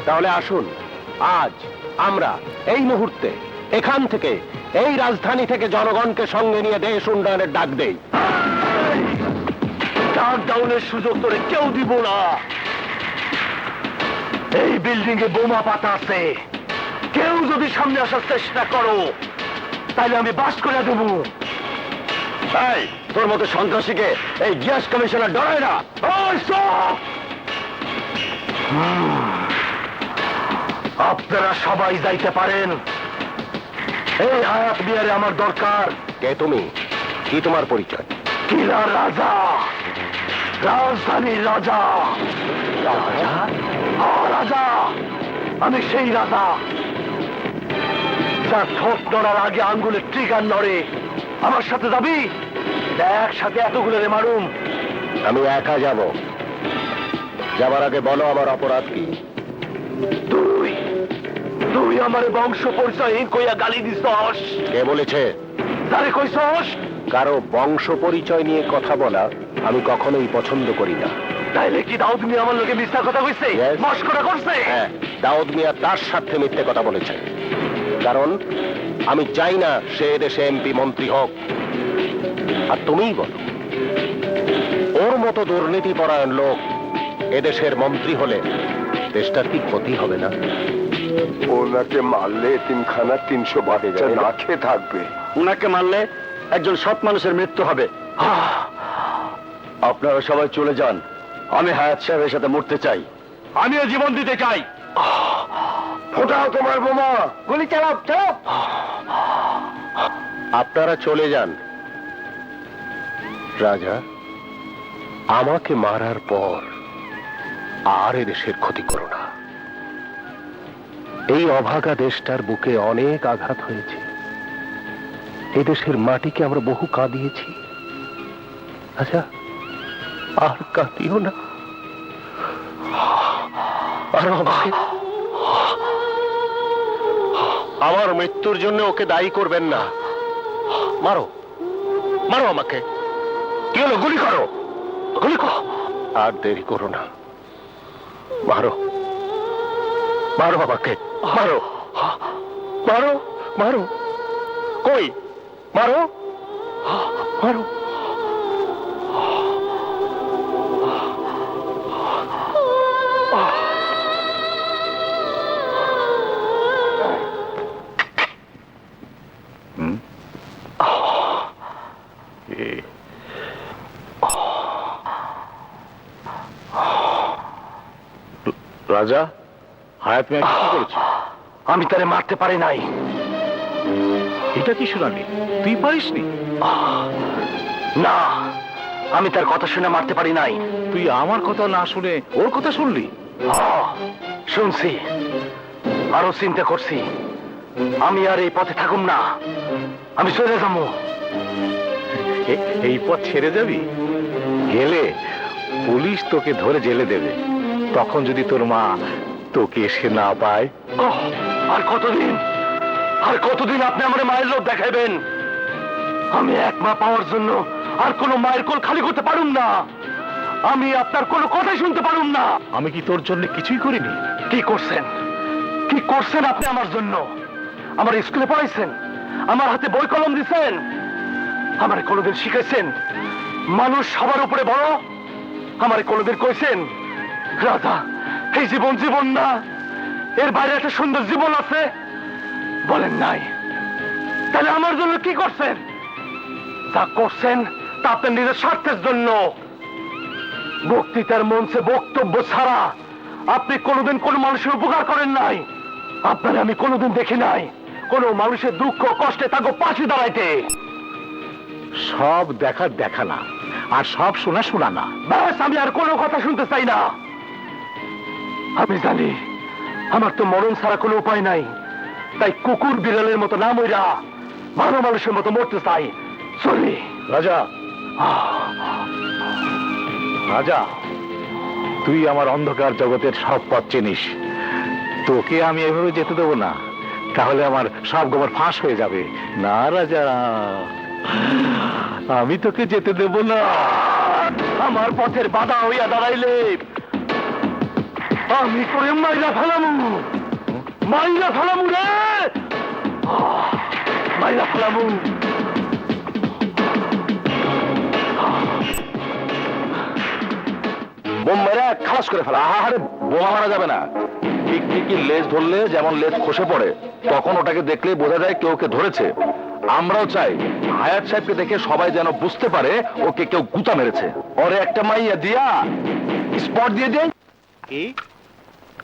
তাহলে আসুন আজ আমরা এই মুহূর্তে এখান থেকে, এই রাজধানী থেকে জনগণকে সঙ্গে নিয়ে দেশ উন্নয়নের ডাক দেই। লকডাউনের সুযোগ তোরে কেউ দিব না। এই বিল্ডিং এ বোমা পাতা আছে, কেউ যদি সামনে আসার চেষ্টা করো তাহলে আমি বাস করে দেবো। এই তোর মতো সন্ত্রাসীকে এই গ্যাস কমিশনার ডরায় না। আপনারা সবাই যাইতে পারেন। এই হায়াত মিয়ারে আমার দরকার। কে তুমি? কি তোমার পরিচয়? কিলার রাজা, রাজধানীর রাজা। রাজা? রাজা, আমি সেই রাজা যার ঠোঁট নড়ার আগে আঙ্গুলের ট্রিগার নড়ে। আমার সাথে যাবি? একসাথে এতগুলোরে মারুম। আমি একা যাব। যাবার আগে বলো আমার অপরাধ কি? তুই আমার বংশ পরিচয়হীন কইয়া গালি দিছস। কে বলেছে? তারে কইছস? কারো বংশ পরিচয় নিয়ে কথা বলা আমি কখনোই পছন্দ করি না। তাইলে কি দাউদ মিয়া আমার লোকে মিথ্যা কথা কইছে? মস্করা করছে? হ্যাঁ, দাউদ মিয়া তার সাথে মিথ্যে কথা বলেছে। কারণ আমি চাই না সে দেশে এমপি মন্ত্রী হোক। আর তুমিই বলো, ওর মতো দুর্নীতি পরায়ণ লোক এদেশের মন্ত্রী হলে দেশটার কি ক্ষতি হবে না? ওনাকে মারলে তিনখানা 300 বাচ্চা না খেয়ে থাকবে। উনাকে মারলে একজন সৎ মানুষের মৃত্যু হবে। আপনারা সবাই চলে যান। আমি হায়াত সাহেবের সাথে মরতে চাই। আমিও জীবন দিতে চাই। ফোটাও তোমার বোমা। গুলি চালাও, চালাও। আপনারা চলে যান। রাজা, আমাকে মারার পর আর এদেশের ক্ষতি করো না। এই অভাগা দেশটার বুকে অনেক আঘাত হয়েছে। এই দেশের মাটিকে আমরা বহু কাঁদিয়েছি। আচ্ছা, আর কাঁদিও না। আর আমার মৃত্যুর জন্য ওকে দায়ী করবেন না। মারো, মারো আমাকে। কি হলো? গুলি করো, গুলি করো। আর দেরি করো না, মারো, মারো আমাকে, মারো, মারো, মারো। কই? মারো, মারো। রাজা, হায়াত মিয়া কি করেছে? আমি তারে মারতে পারি নাই। এটা কি শুনালি? তুই পারিসনি? না, আমি তার কথা শুনে মারতে পারি নাই। তুই আমার কথা না শুনে ওর কথা শুনলি? শুনছি, আরো চিন্তা করছি। আমি আর এই পথে থাকুম না, আমি চলে যাবো। এই পথ ছেড়ে যাবি? গেলে পুলিশ তোকে ধরে জেলে দেবে। তখন যদি তোর মা তোকে এসে না পায়। আর কতদিন, আর কতদিন আপনি আমার মায়ের লোভ দেখাইবেন? আমি এক মা পাওয়ার জন্য আর কোনো মায়ের কোল খালি করতে পারুম না। আমি আপনার কোনো কথাই শুনতে পারুম না। আমি কি তোর জন্য কিছুই করিনি? কি করছেন, কি করছেন আপনি আমার জন্য? আমার স্কুলে পড়াইছেন, আমার হাতে বই কলম দিছেন, আমার কোনোদিন শিখাইছেন মানুষ সবার উপরে বড়? আমার কোনোদিন কইছেন রাজা এই জীবন জীবন না, এর বাইরে একটা সুন্দর জীবন আছে? বলেন নাই। তাহলে আমার জন্য কি করছেন? যা করছেন তা আপনার নিজের স্বার্থের জন্য। বক্তৃতার মঞ্চে বক্তব্য ছাড়া আপনি কোনোদিন কোন মানুষের উপকার করেন নাই। আপনার আমি কোনোদিন দেখি নাই কোন মানুষের দুঃখ কষ্টে তাকে পাশে দাঁড়াইতে। সব দেখার দেখা না, আর সব শোনা শোনা না। ব্যাস, আমি আর কোনো কথা শুনতে চাই না। আমি জানি আমার তো মরণ ছাড়া কোনো উপায় নাই, তাই কুকুর বিড়ালের মতো না মইরা ভালো মানুষের মতো মরতে চাই। চলি। রাজা, রাজা, তুই আমার অন্ধকার জগতের সব পথ চিনিস। তোকে আমি এভাবে যেতে দেবো না, তাহলে আমার সব গোবর ফাঁস হয়ে যাবে। না রাজা, আমি তোকে যেতে দেব না। আমার পথের বাধা হইয়া দাঁড়াইলে আমি করে মাইরা ফেলামু রে, মাইরা ফেলামু। বোম মেরে খালাস করে ফেলা। আরে বোমা মারা যাবে না, টিকটিকি লেজ ধরলে যেমন লেজ খসে পড়ে, তখন ওটাকে দেখলেই বোঝা যায় কেউ ওকে ধরেছে। আমরাও চাই হায়াত সাহেবকে দেখে সবাই যেন বুঝতে পারে ওকে কেউ গুতা মেরেছে। ওরে একটা মাইয়া দিয়া স্পট দিয়ে দেয়। কি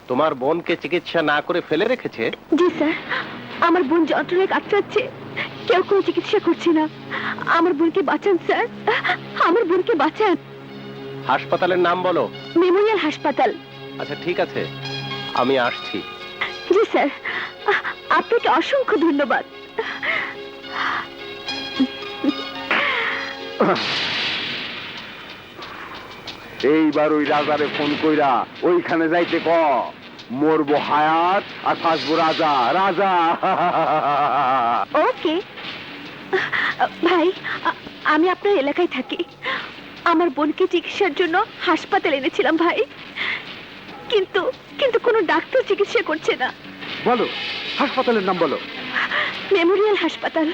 তোমার বোনকে চিকিৎসা না করে ফেলে রেখেছে? জি স্যার, আমার বোন যন্ত্রণায় কাতরাচ্ছে, কেউ কোনো চিকিৎসা করছে না। আমার বোনকে বাঁচান স্যার, আমার বোনকে বাঁচান। হাসপাতালের নাম বলো। মেমোরিয়াল হাসপাতাল। আচ্ছা ঠিক আছে, আমি আসছি। জি স্যার, আপনাকে অসংখ্য ধন্যবাদ। এইবার ওই রাজারে ফোন কইরা ওইখানে যাইতে ক, মরবো হায়াত আর ফাঁসবো রাজা। রাজা ওকে ভাই, আমি আপনার এলাকায় থাকি। আমার বোনকে চিকিৎসার জন্য হাসপাতালে এনেছিলাম ভাই, কিন্তু কিন্তু কোনো ডাক্তার চিকিৎসা করছে না। বলো হাসপাতালের নাম বলো। মেমোরিয়াল হাসপাতাল।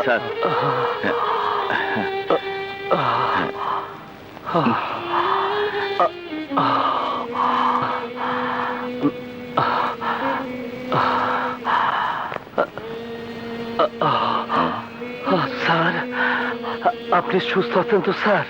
স্যার, স্যার, আপনি সুস্থ আছেন তো স্যার?